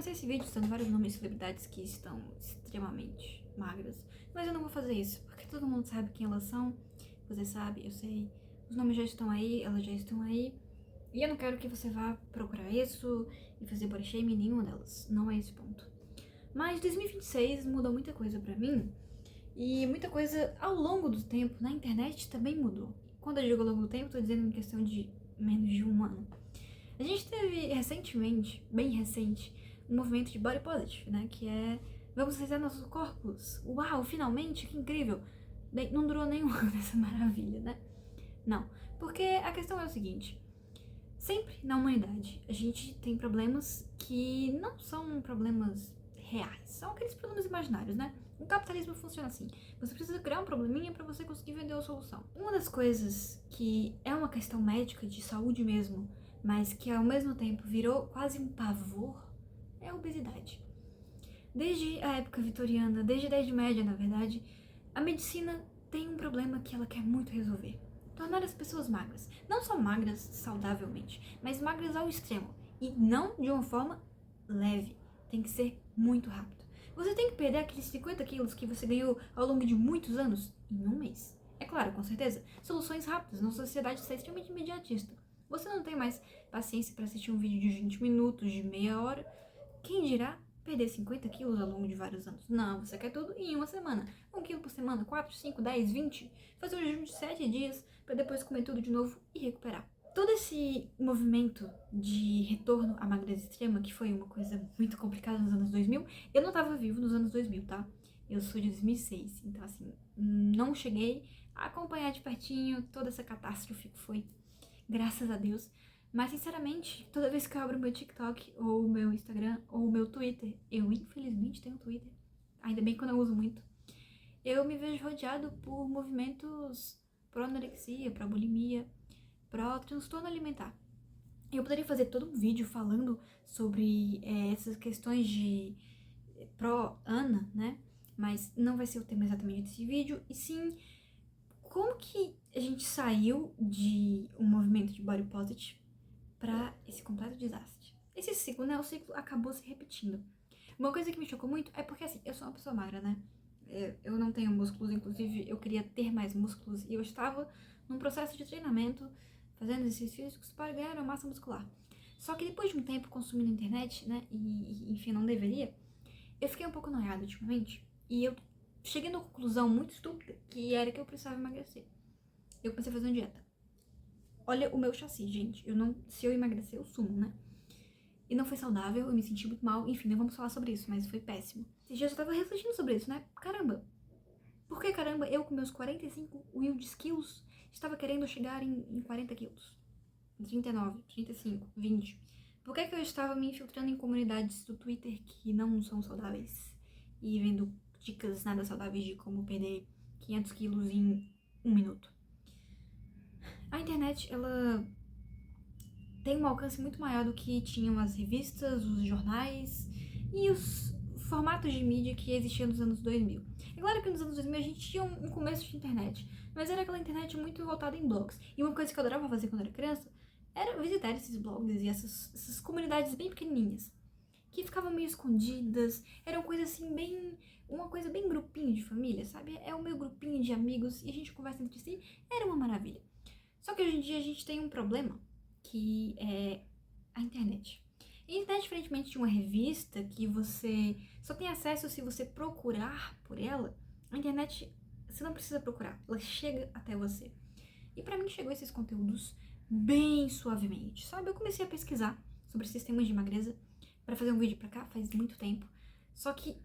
comecei esse vídeo citando vários nomes de celebridades que estão extremamente magras, mas eu não vou fazer isso, porque todo mundo sabe quem elas são, você sabe, eu sei, os nomes já estão aí, elas já estão aí, e eu não quero que você vá procurar isso e fazer body shaming em nenhuma delas, não é esse o ponto. Mas 2026 mudou muita coisa pra mim, e muita coisa ao longo do tempo na internet também mudou. Quando eu digo ao longo do tempo, tô dizendo em questão de menos de um ano. A gente teve recentemente, bem recente, um movimento de body positive, né? Que é, vamos aceitar nossos corpos. Uau, finalmente, que incrível. Bem, não durou nenhum ano essa maravilha, né? Não, porque a questão é o seguinte. Sempre na humanidade a gente tem problemas que não são problemas reais, são aqueles problemas imaginários, né? O capitalismo funciona assim. Você precisa criar um probleminha pra você conseguir vender a solução. Uma das coisas que é uma questão médica, de saúde mesmo, mas que ao mesmo tempo virou quase um pavor, é a obesidade. Desde a época vitoriana, desde a Idade Média, na verdade, a medicina tem um problema que ela quer muito resolver. Tornar as pessoas magras. Não só magras saudavelmente, mas magras ao extremo. E não de uma forma leve. Tem que ser muito rápido. Você tem que perder aqueles 50 quilos que você ganhou ao longo de muitos anos em um mês. É claro, com certeza, soluções rápidas. Nossa sociedade está extremamente imediatista. Você não tem mais paciência para assistir um vídeo de 20 minutos, de meia hora. Quem dirá perder 50 quilos ao longo de vários anos? Não, você quer tudo em uma semana. 1 quilo por semana, 4, 5, 10, 20. Fazer um jejum de 7 dias para depois comer tudo de novo e recuperar. Todo esse movimento de retorno à magreza extrema, que foi uma coisa muito complicada nos anos 2000, eu não tava vivo nos anos 2000, tá? Eu sou de 2006, então assim, não cheguei a acompanhar de pertinho toda essa catástrofe que foi, graças a Deus. Mas, sinceramente, toda vez que eu abro meu TikTok, ou o meu Instagram, ou o meu Twitter, eu infelizmente tenho Twitter, ainda bem que eu não uso muito, eu me vejo rodeado por movimentos pró-anorexia, pró-bulimia, pró-transtorno alimentar. Eu poderia fazer todo um vídeo falando sobre essas questões de pró-Ana, né? Mas não vai ser o tema exatamente desse vídeo, e sim, como que a gente saiu de um movimento de body positive pra esse completo desastre. Esse ciclo, né? O ciclo acabou se repetindo. Uma coisa que me chocou muito é porque, assim, eu sou uma pessoa magra, né? Eu não tenho músculos, inclusive eu queria ter mais músculos e eu estava num processo de treinamento, fazendo exercícios físicos para ganhar uma massa muscular. Só que depois de um tempo consumindo internet, né, e enfim, não deveria, eu fiquei um pouco noiada ultimamente e eu cheguei numa conclusão muito estúpida, que era que eu precisava emagrecer. Eu comecei a fazer uma dieta. Olha o meu chassi, gente. Se eu emagrecer, eu sumo, né? E não foi saudável, eu me senti muito mal. Enfim, não vamos falar sobre isso, mas foi péssimo. Esses dias eu tava refletindo sobre isso, né? Caramba. Por que, caramba, eu com meus 45 quilos estava querendo chegar em 40 quilos? 39, 35, 20. Por que eu estava me infiltrando em comunidades do Twitter que não são saudáveis? E vendo dicas nada saudáveis de como perder 500 quilos em 1 minuto? A internet, ela tem um alcance muito maior do que tinham as revistas, os jornais e os formatos de mídia que existiam nos anos 2000. É claro que nos anos 2000 a gente tinha um começo de internet, mas era aquela internet muito voltada em blogs. E uma coisa que eu adorava fazer quando era criança era visitar esses blogs e essas comunidades bem pequenininhas, que ficavam meio escondidas, eram coisas assim bem... uma coisa bem grupinho de família, sabe? É o meu grupinho de amigos e a gente conversa entre si, era uma maravilha. Só que hoje em dia a gente tem um problema, que é a internet. A internet, diferentemente de uma revista que você só tem acesso se você procurar por ela, a internet você não precisa procurar, ela chega até você. E pra mim chegou esses conteúdos bem suavemente, sabe? Eu comecei a pesquisar sobre sistemas de magreza pra fazer um vídeo pra cá faz muito tempo. Só que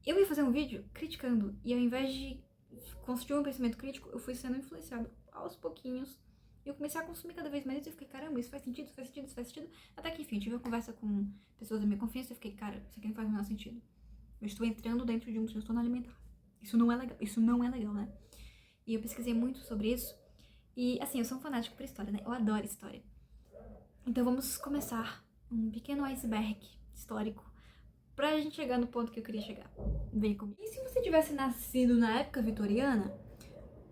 eu ia fazer um vídeo criticando e ao invés de construir um pensamento crítico, eu fui sendo influenciado aos pouquinhos. E eu comecei a consumir cada vez mais isso e eu fiquei, caramba, isso faz sentido, isso faz sentido, isso faz sentido. Até que, enfim, eu tive uma conversa com pessoas da minha confiança e eu fiquei, cara, isso aqui não faz o menor sentido. Eu estou entrando dentro de um transtorno alimentar. Isso não é legal, né? E eu pesquisei muito sobre isso. E, assim, eu sou um fanático por história, né? Eu adoro história. Então vamos começar um pequeno iceberg histórico pra gente chegar no ponto que eu queria chegar. Vem comigo. E se você tivesse nascido na época vitoriana,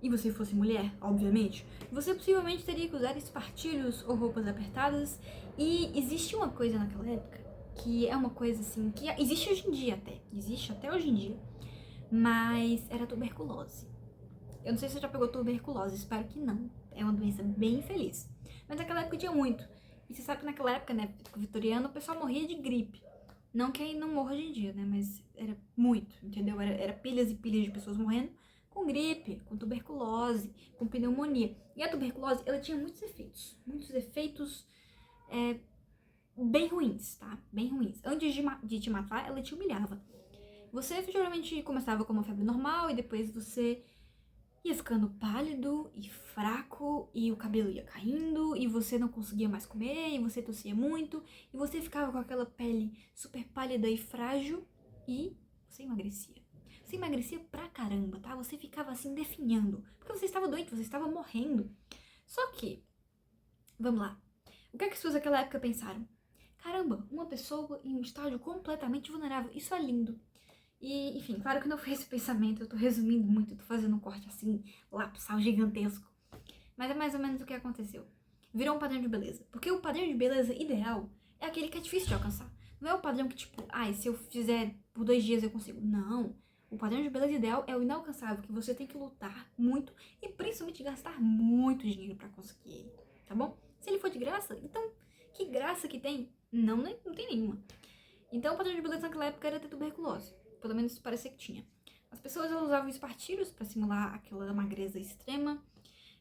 e você fosse mulher, obviamente, você possivelmente teria que usar espartilhos ou roupas apertadas, e existia uma coisa naquela época que é uma coisa assim, que existe hoje em dia até, existe até hoje em dia, mas era tuberculose. Eu não sei se você já pegou tuberculose, espero que não. É uma doença bem infeliz. Mas naquela época tinha muito. E você sabe que naquela época, né, vitoriana, o pessoal morria de gripe. Não que não morra hoje em dia, né, mas era muito, entendeu? Era pilhas e pilhas de pessoas morrendo com gripe, com tuberculose, com pneumonia. E a tuberculose, ela tinha muitos efeitos bem ruins, tá? Bem ruins. Antes de te matar, ela te humilhava. Você geralmente começava com uma febre normal e depois você ia ficando pálido e fraco e o cabelo ia caindo e você não conseguia mais comer e você tossia muito e você ficava com aquela pele super pálida e frágil e você emagrecia. Você emagrecia pra caramba, tá? Você ficava assim definhando, porque você estava doente, você estava morrendo. Só que, vamos lá, o que é que as pessoas naquela época pensaram? Caramba, uma pessoa em um estágio completamente vulnerável, isso é lindo. E, enfim, claro que não foi esse pensamento, eu tô resumindo muito, tô fazendo um corte assim, lapsal gigantesco. Mas é mais ou menos o que aconteceu. Virou um padrão de beleza. Porque o padrão de beleza ideal é aquele que é difícil de alcançar. Não é o padrão que, tipo, se eu fizer por 2 dias eu consigo. Não. O padrão de beleza ideal é o inalcançável, que você tem que lutar muito e principalmente gastar muito dinheiro pra conseguir ele, tá bom? Se ele for de graça, então, que graça que tem? Não, não tem nenhuma. Então, o padrão de beleza naquela época era ter tuberculose. Pelo menos parecia que tinha. As pessoas elas usavam espartilhos para simular aquela magreza extrema.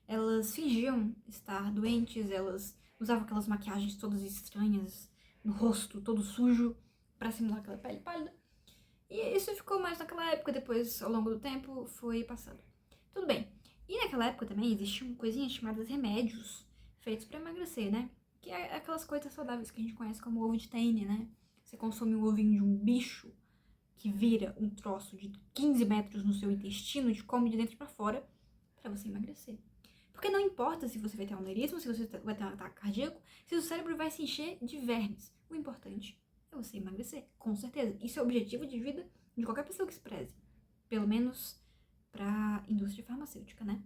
Elas fingiam estar doentes, elas usavam aquelas maquiagens todas estranhas no rosto, todo sujo, para simular aquela pele pálida. E isso ficou mais naquela época, depois, ao longo do tempo, foi passando. Tudo bem. E naquela época também existiam coisinhas chamadas remédios, feitos para emagrecer, né? Que é aquelas coisas saudáveis que a gente conhece como ovo de Taine, né? Você consome um ovinho de um bicho que vira um troço de 15 metros no seu intestino e te come de dentro pra fora pra você emagrecer. Porque não importa se você vai ter um aneurisma, se você vai ter um ataque cardíaco, se o cérebro vai se encher de vermes. O importante é você emagrecer, com certeza. Isso é o objetivo de vida de qualquer pessoa que se preze. Pelo menos pra indústria farmacêutica, né?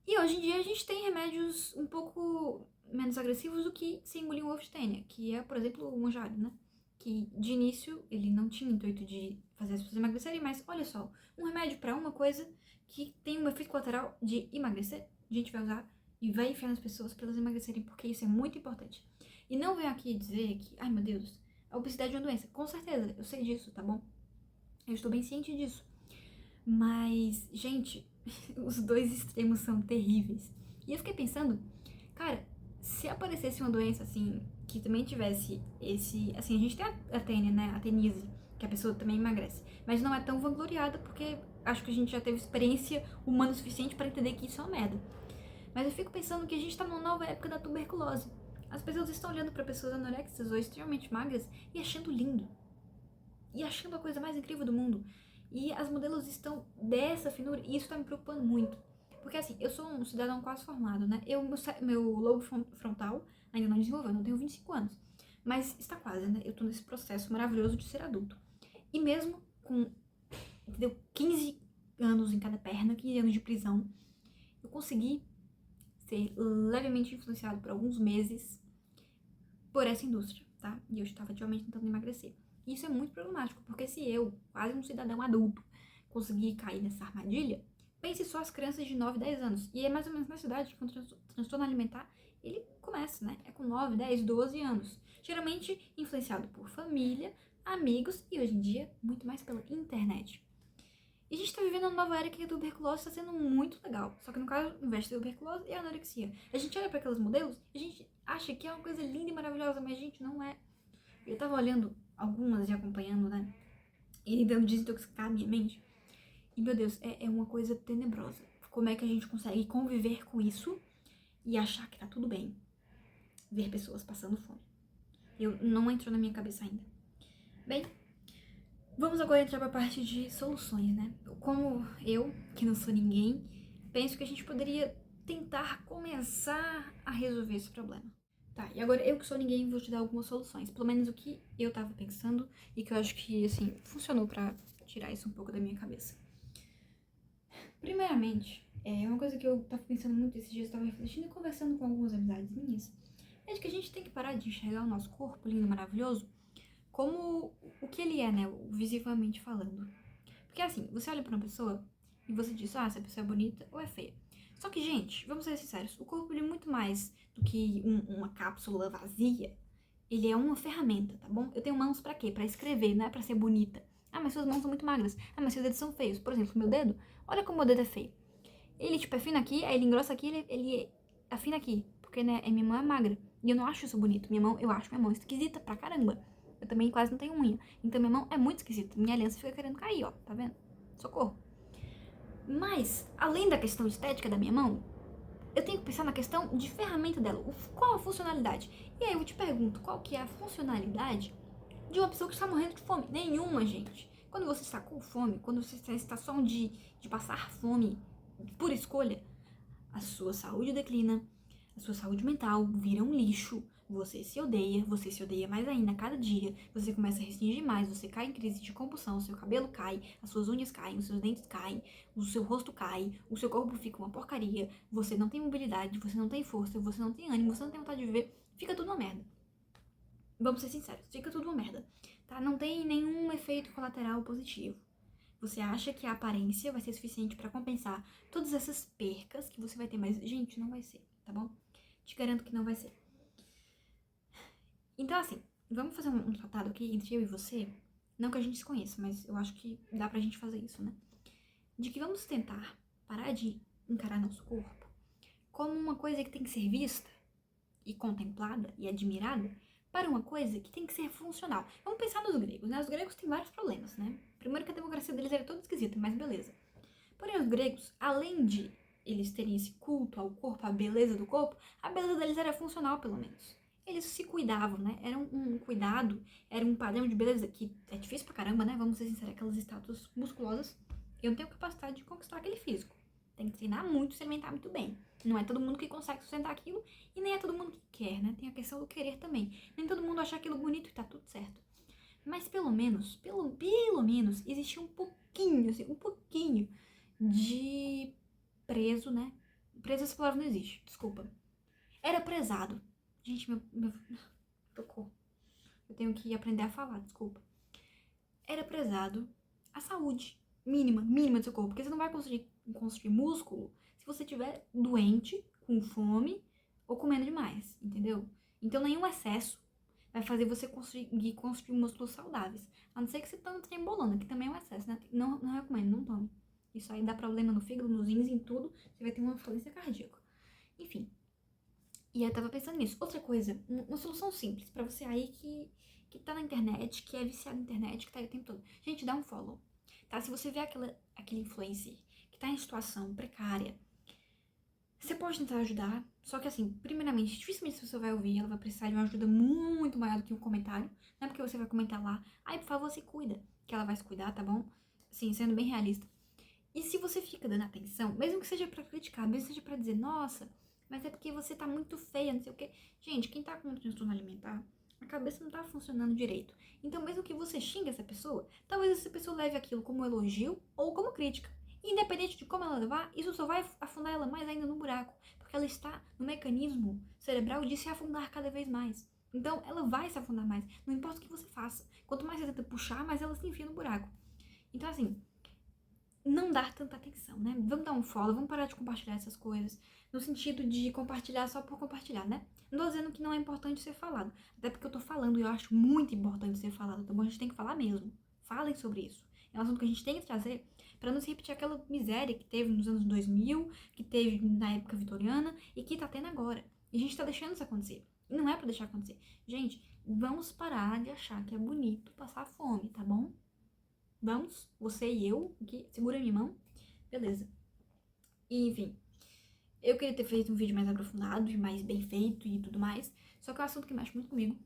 E hoje em dia a gente tem remédios um pouco menos agressivos do que se engolir um ovo de tênia, que é, por exemplo, o manjaro, né? Que de início ele não tinha o intuito de fazer as pessoas emagrecerem, mas olha só, um remédio para uma coisa que tem um efeito colateral de emagrecer, a gente vai usar e vai enfiar nas pessoas para elas emagrecerem, porque isso é muito importante. E não venho aqui dizer que, ai meu Deus, a obesidade é uma doença. Com certeza, eu sei disso, tá bom? Eu estou bem ciente disso. Mas, gente, os dois extremos são terríveis. E eu fiquei pensando, cara, se aparecesse uma doença assim, que também tivesse esse. Assim, a gente tem a tênia, né? A tenise, que a pessoa também emagrece. Mas não é tão vangloriada, porque acho que a gente já teve experiência humana o suficiente para entender que isso é uma merda. Mas eu fico pensando que a gente tá numa nova época da tuberculose. As pessoas estão olhando para pessoas anorexas ou extremamente magras e achando lindo. E achando a coisa mais incrível do mundo. E as modelos estão dessa finura e isso tá me preocupando muito. Porque assim, eu sou um cidadão quase formado, né? Meu lobo frontal ainda não desenvolveu, eu não tenho 25 anos. Mas está quase, né? Eu tô nesse processo maravilhoso de ser adulto. E mesmo com, entendeu, 15 anos em cada perna, 15 anos de prisão, eu consegui ser levemente influenciado por alguns meses por essa indústria, tá? E eu estava ativamente tentando emagrecer. E isso é muito problemático, porque se eu, quase um cidadão adulto, conseguir cair nessa armadilha, pense só as crianças de 9, 10 anos. E é mais ou menos na cidade que o transtorno alimentar, ele começa, né? É com 9, 10, 12 anos. Geralmente influenciado por família, amigos e hoje em dia muito mais pela internet. E a gente tá vivendo uma nova era que a tuberculose tá sendo muito legal. Só que no caso, ao invés de tuberculose, é a anorexia. A gente olha para aqueles modelos e a gente acha que é uma coisa linda e maravilhosa, mas, gente, não é. Eu tava olhando algumas e acompanhando, né? E tentando desintoxicar a minha mente. E, meu Deus, é uma coisa tenebrosa. Como é que a gente consegue conviver com isso e achar que tá tudo bem? Ver pessoas passando fome. Não entrou na minha cabeça ainda. Bem, vamos agora entrar pra parte de soluções, né? Como eu, que não sou ninguém, penso que a gente poderia tentar começar a resolver esse problema. Tá, e agora eu que sou ninguém vou te dar algumas soluções. Pelo menos o que eu tava pensando e que eu acho que, assim, funcionou pra tirar isso um pouco da minha cabeça. Primeiramente, uma coisa que eu tava pensando muito esses dias, eu tava refletindo e conversando com algumas amizades minhas, é de que a gente tem que parar de enxergar o nosso corpo lindo, maravilhoso, como o que ele é, né, visivelmente falando. Porque assim, você olha pra uma pessoa e você diz, essa pessoa é bonita ou é feia. Só que, gente, vamos ser sinceros, o corpo ele é muito mais do que uma cápsula vazia. Ele é uma ferramenta, tá bom? Eu tenho mãos pra quê? Pra escrever, não é pra ser bonita. Mas suas mãos são muito magras. Mas seus dedos são feios. Por exemplo, meu dedo, olha como o meu dedo é feio. Ele, tipo, é fino aqui, aí ele engrossa aqui, ele afina aqui. Porque, né, minha mão é magra. E eu não acho isso bonito. Eu acho minha mão esquisita pra caramba. Eu também quase não tenho unha. Então minha mão é muito esquisita. Minha aliança fica querendo cair, ó. Tá vendo? Socorro. Mas, além da questão estética da minha mão, eu tenho que pensar na questão de ferramenta dela. Qual a funcionalidade? E aí eu te pergunto, qual que é a funcionalidade de uma pessoa que está morrendo de fome? Nenhuma, gente. Quando você está com fome, quando você está em situação de passar fome por escolha, a sua saúde declina, a sua saúde mental vira um lixo, você se odeia mais ainda a cada dia, você começa a restringir mais, você cai em crise de compulsão, seu cabelo cai, as suas unhas caem, os seus dentes caem, o seu rosto cai, o seu corpo fica uma porcaria, você não tem mobilidade, você não tem força, você não tem ânimo, você não tem vontade de viver, fica tudo uma merda. Vamos ser sinceros, fica tudo uma merda, tá? Não tem nenhum efeito colateral positivo. Você acha que a aparência vai ser suficiente pra compensar todas essas percas que você vai ter, mas, gente, não vai ser, tá bom? Te garanto que não vai ser. Então, assim, vamos fazer um tratado aqui entre eu e você. Não que a gente se conheça, mas eu acho que dá pra gente fazer isso, né? De que vamos tentar parar de encarar nosso corpo como uma coisa que tem que ser vista e contemplada e admirada para uma coisa que tem que ser funcional. Vamos pensar nos gregos, né? Os gregos têm vários problemas, né? Primeiro que a democracia deles era toda esquisita, mas beleza. Porém, os gregos, além de eles terem esse culto ao corpo, à beleza do corpo, a beleza deles era funcional, pelo menos. Eles se cuidavam, né? Era um cuidado, era um padrão de beleza que é difícil pra caramba, né? Vamos ser sinceros, aquelas estátuas musculosas. Eu não tenho capacidade de conquistar aquele físico. Tem que treinar muito, se alimentar muito bem. Não é todo mundo que consegue sustentar aquilo e nem é todo mundo que quer, né? Tem a questão do querer também. Nem todo mundo acha aquilo bonito e tá tudo certo. Mas pelo menos existia um pouquinho, assim, um pouquinho de preso, né? Preso, essa palavra não existe, desculpa. Era prezado. Gente, meu tocou. Eu tenho que aprender a falar, desculpa. Era prezado a saúde mínima do seu corpo. Porque você não vai construir músculo se você estiver doente, com fome ou comendo demais, entendeu? Então nenhum excesso vai fazer você conseguir construir músculos saudáveis. A não ser que você esteja trembolando, que também é um excesso, né? Não recomendo, não tome. Isso aí dá problema no fígado, nos rins, em tudo. Você vai ter uma falência cardíaca. Enfim. E eu tava pensando nisso. Outra coisa, uma solução simples pra você aí que tá na internet, que é viciado na internet, que tá aí o tempo todo. Gente, dá um follow, tá? Se você vê aquele influencer que tá em situação precária, você pode tentar ajudar, só que assim, primeiramente, dificilmente você vai ouvir, ela vai precisar de uma ajuda muito maior do que um comentário. Não é porque você vai comentar lá, ai, por favor, se cuida, que ela vai se cuidar, tá bom? Sim, sendo bem realista. E se você fica dando atenção, mesmo que seja pra criticar, mesmo que seja pra dizer, nossa, mas é porque você tá muito feia, não sei o quê. Gente, quem tá com um transtorno alimentar, a cabeça não tá funcionando direito. Então, mesmo que você xingue essa pessoa, talvez essa pessoa leve aquilo como elogio ou como crítica. E, independente de como ela levar, isso só vai afundar ela mais ainda no buraco. Porque ela está no mecanismo cerebral de se afundar cada vez mais. Então, ela vai se afundar mais. Não importa o que você faça. Quanto mais você tenta puxar, mais ela se enfia no buraco. Então, assim, não dar tanta atenção, né? Vamos dar um follow, vamos parar de compartilhar essas coisas, no sentido de compartilhar só por compartilhar, né? Não tô dizendo que não é importante ser falado, até porque eu tô falando e eu acho muito importante ser falado, tá bom? A gente tem que falar mesmo. Falem sobre isso. É um assunto que a gente tem que trazer pra não se repetir aquela miséria que teve nos anos 2000, que teve na época vitoriana e que tá tendo agora. E a gente tá deixando isso acontecer. E não é pra deixar acontecer. Gente, vamos parar de achar que é bonito passar fome, tá bom? Vamos, você e eu, aqui, segura minha mão. Beleza. E, enfim, eu queria ter feito um vídeo mais aprofundado e mais bem feito e tudo mais. Só que é um assunto que mexe muito comigo,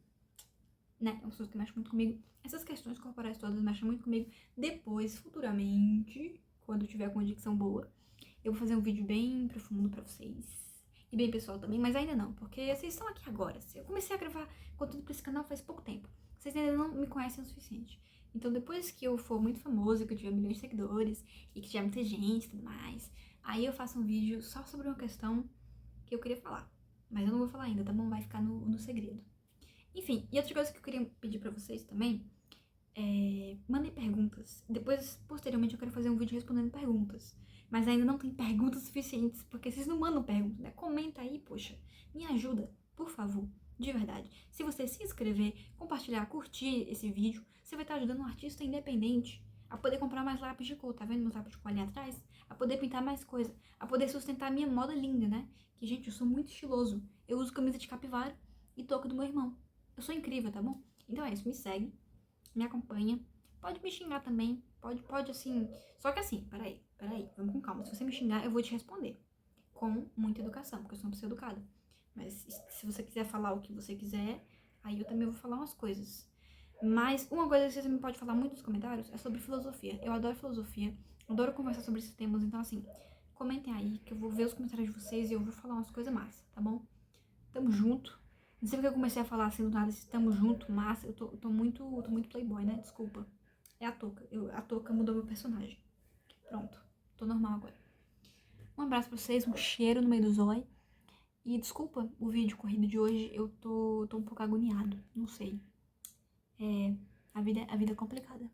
né? É um assunto que mexe muito comigo. Essas questões corporais todas mexem muito comigo. Depois, futuramente, quando eu tiver com uma dicção boa, eu vou fazer um vídeo bem profundo pra vocês. E bem pessoal também, mas ainda não, porque vocês estão aqui agora. Eu comecei a gravar conteúdo pra esse canal faz pouco tempo. Vocês ainda não me conhecem o suficiente. Então, depois que eu for muito famosa, que eu tiver milhões de seguidores e que tiver muita gente e tudo mais, aí eu faço um vídeo só sobre uma questão que eu queria falar. Mas eu não vou falar ainda, tá bom? Vai ficar no segredo. Enfim, e outra coisa que eu queria pedir pra vocês também mandem perguntas. Depois, posteriormente, eu quero fazer um vídeo respondendo perguntas. Mas ainda não tem perguntas suficientes, porque vocês não mandam perguntas, né? Comenta aí, poxa. Me ajuda, por favor. De verdade. Se você se inscrever, compartilhar, curtir esse vídeo, você vai estar ajudando um artista independente a poder comprar mais lápis de cor. Tá vendo meus lápis de cor ali atrás? A poder pintar mais coisa. A poder sustentar a minha moda linda, né? Que, gente, eu sou muito estiloso. Eu uso camisa de capivara e touca do meu irmão. Eu sou incrível, tá bom? Então é isso, me segue. Me acompanha. Pode me xingar também. Pode assim. Só que assim, peraí. Vamos com calma. Se você me xingar, eu vou te responder. Com muita educação, porque eu sou uma pessoa educada. Mas se você quiser falar o que você quiser, aí eu também vou falar umas coisas. Mas uma coisa que você me pode falar muito nos comentários é sobre filosofia. Eu adoro filosofia. Adoro conversar sobre esses temas. Então, assim, comentem aí que eu vou ver os comentários de vocês e eu vou falar umas coisas massa, tá bom? Tamo junto. Não sei porque eu comecei a falar assim do nada, se tamo junto, massa. Eu tô muito playboy, né? Desculpa. É a touca. A touca mudou meu personagem. Pronto. Tô normal agora. Um abraço pra vocês, um cheiro no meio do zóio. E desculpa o vídeo corrido de hoje, eu tô um pouco agoniado. Não sei. A vida é complicada.